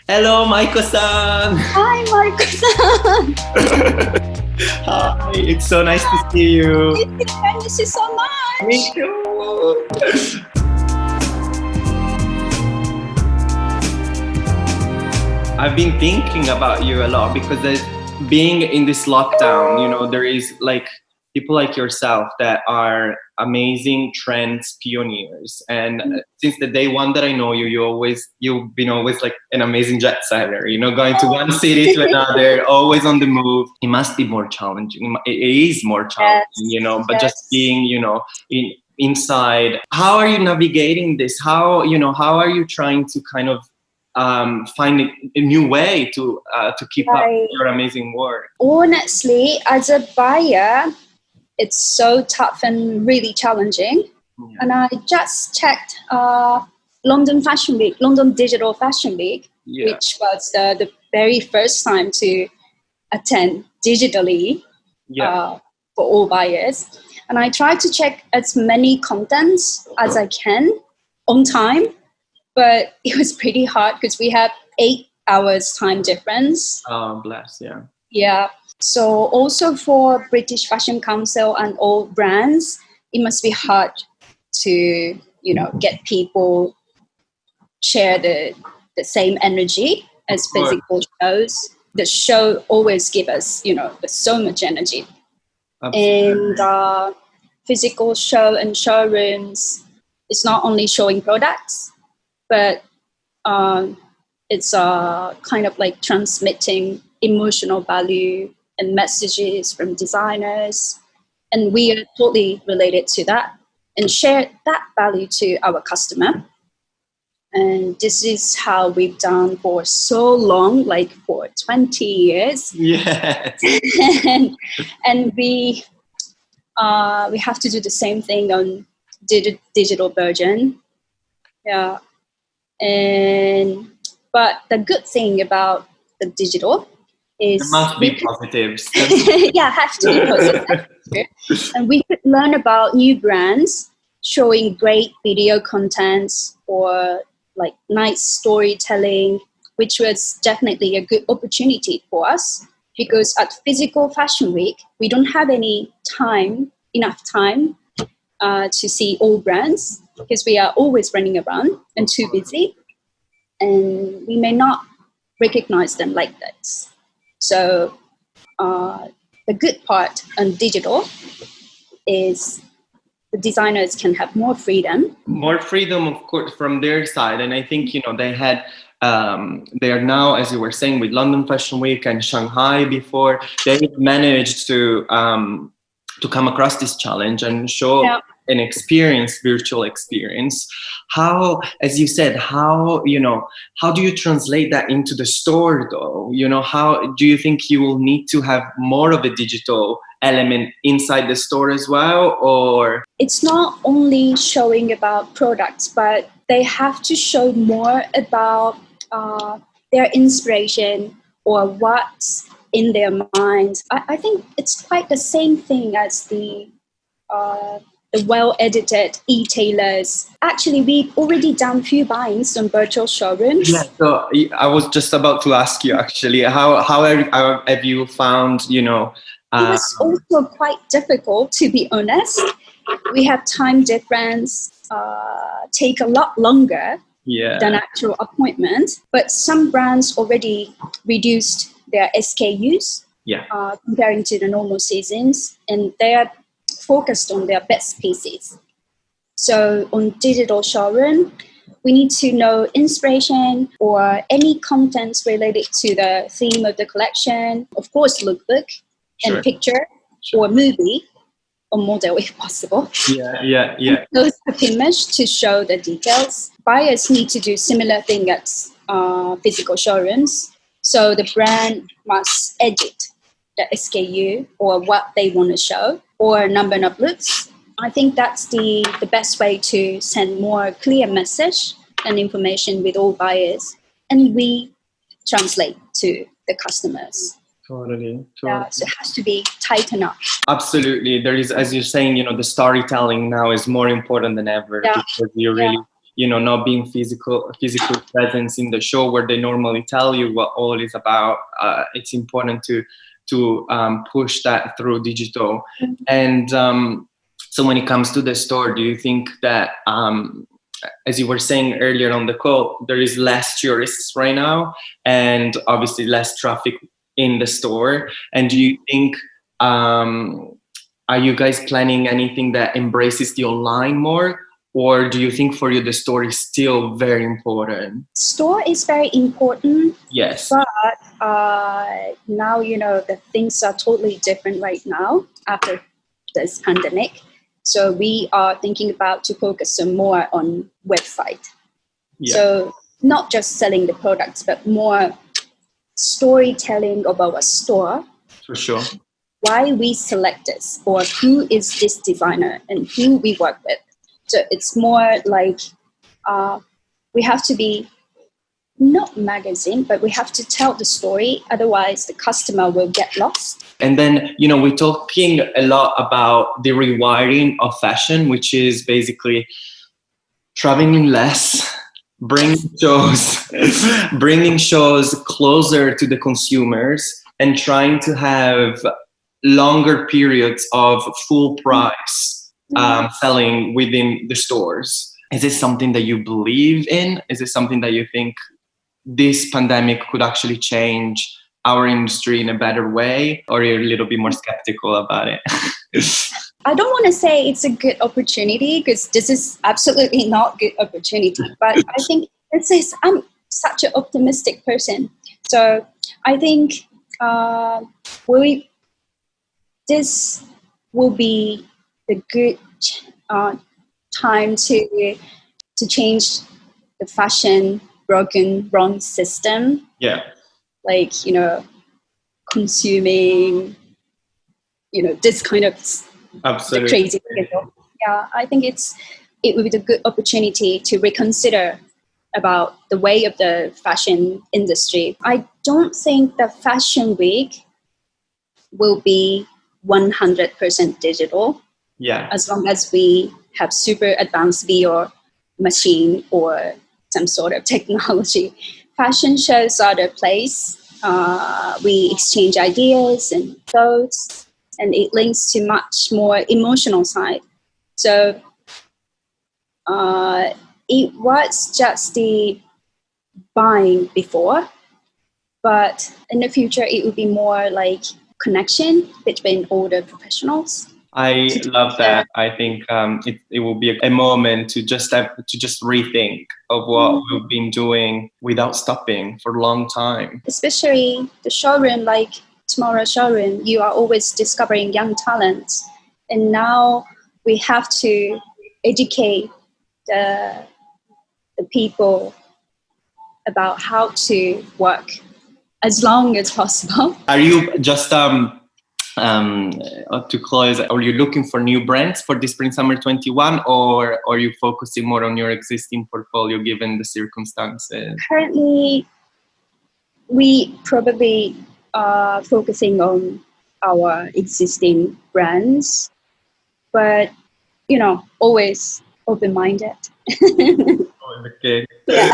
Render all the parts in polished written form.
Hello, Maiko-san! Hi, Marco. Hi, it's so nice to see you. I miss you so much. Me too. I've been thinking about you a lot because being in this lockdown, there is like people like yourself that are amazing trends pioneers. And since the day one that I know you, you've been always like an amazing jet setter, going to one city to another, always on the move. It must be more challenging. It is more challenging, but just being, inside. How are you navigating this? How are you trying to kind of find a new way to keep up your amazing work? Honestly, as a buyer, it's so tough and really challenging. Yeah. And I just checked London Fashion Week, London Digital Fashion Week, which was the very first time to attend digitally for all buyers. And I tried to check as many contents as I can on time. But it was pretty hard because we have 8 hours time difference. Oh, bless, yeah. Yeah. So also for British Fashion Council and all brands, it must be hard to, get people share the same energy as physical shows. The show always give us, so much energy. Absolutely. And physical show and showrooms, it's not only showing products, but it's kind of like transmitting emotional value and messages from designers. And we are totally related to that and share that value to our customer. And this is how we've done for so long, like for 20 years. Yes. and we have to do the same thing on digital version. Yeah. But the good thing about the digital is there must be positives. Yeah, have to be positive. And we could learn about new brands showing great video contents or like nice storytelling, which was definitely a good opportunity for us because at Physical Fashion Week we don't have enough time to see all brands because we are always running around and too busy, and we may not recognize them like this. So the good part on digital is the designers can have more freedom. More freedom, of course, from their side. And I think, they are now, as you were saying, with London Fashion Week and Shanghai before, they've managed to come across this challenge and show an experience, virtual experience. How, as you said, how do you translate that into the store though? How do you think you will need to have more of a digital element inside the store as well? Or it's not only showing about products, but they have to show more about their inspiration or what's in their mind. I think it's quite the same thing as the well-edited e-tailers. Actually, we've already done few buyings on virtual showrooms. Yeah, so I was just about to ask you actually, how have you found, It was also quite difficult, to be honest. We have time difference, take a lot longer than actual appointment. But some brands already reduced their SKUs comparing to the normal seasons, and they are focused on their best pieces. So on digital showroom, we need to know inspiration or any contents related to the theme of the collection. Of course, lookbook and picture or movie or model if possible. Yeah. Those image to show the details. Buyers need to do similar thing at physical showrooms. So the brand must edit the SKU or what they want to show or number of looks. I think that's the best way to send more clear message and information with all buyers, and we translate to the customers. Totally. Yeah, so it has to be tightened up. Absolutely. There is, as you're saying, the storytelling now is more important than ever because you really not being physical presence in the show where they normally tell you what all is about. It's important to push that through digital. And so when it comes to the store, do you think that, as you were saying earlier on the call, there is less tourists right now and obviously less traffic in the store? And do you think, are you guys planning anything that embraces the online more? Or do you think for you the store is still very important? Store is very important. Yes. But now, the things are totally different right now after this pandemic. So we are thinking about to focus some more on website. Yeah. So not just selling the products, but more storytelling about a store. For sure. Why we select this, or who is this designer and who we work with. So it's more like we have to be not magazine, but we have to tell the story. Otherwise, the customer will get lost. And then, we're talking a lot about the rewiring of fashion, which is basically traveling less, bringing shows closer to the consumers and trying to have longer periods of full price selling within the stores. Is this something that you believe in? Is it something that you think this pandemic could actually change our industry in a better way, or you're a little bit more skeptical about it? I don't want to say it's a good opportunity, because this is absolutely not good opportunity. But I think I'm such an optimistic person. So I think this will be the good time to change the fashion wrong system. Yeah. Like, consuming, this kind of absolutely crazy. Yeah, I think it would be a good opportunity to reconsider about the way of the fashion industry. I don't think the Fashion Week will be 100% digital. Yeah. As long as we have super advanced VR machine or some sort of technology. Fashion shows are the place. We exchange ideas and thoughts, and it links to much more emotional side. So it was just the buying before, but in the future it will be more like connection between all the professionals. I love that. I think it will be a moment to just rethink of what we've been doing without stopping for a long time. Especially the showroom, like Tomorrow Showroom, you are always discovering young talents, and now we have to educate the people about how to work as long as possible. Are you just to close, are you looking for new brands for this Spring Summer 21, or are you focusing more on your existing portfolio given the circumstances? Currently, we probably are focusing on our existing brands, but always open-minded. Okay. Yeah.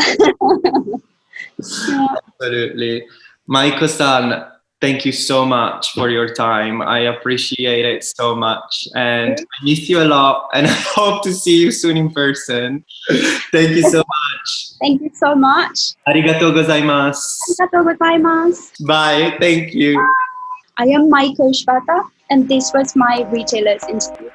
Absolutely. Maiko-san, thank you so much for your time. I appreciate it so much, and I miss you a lot, and I hope to see you soon in person. Thank you so much. Thank you so much. Arigatou gozaimasu. Arigatou gozaimasu. Bye. Thank you. I am Maiko Shibata, and this was my retailer's interview.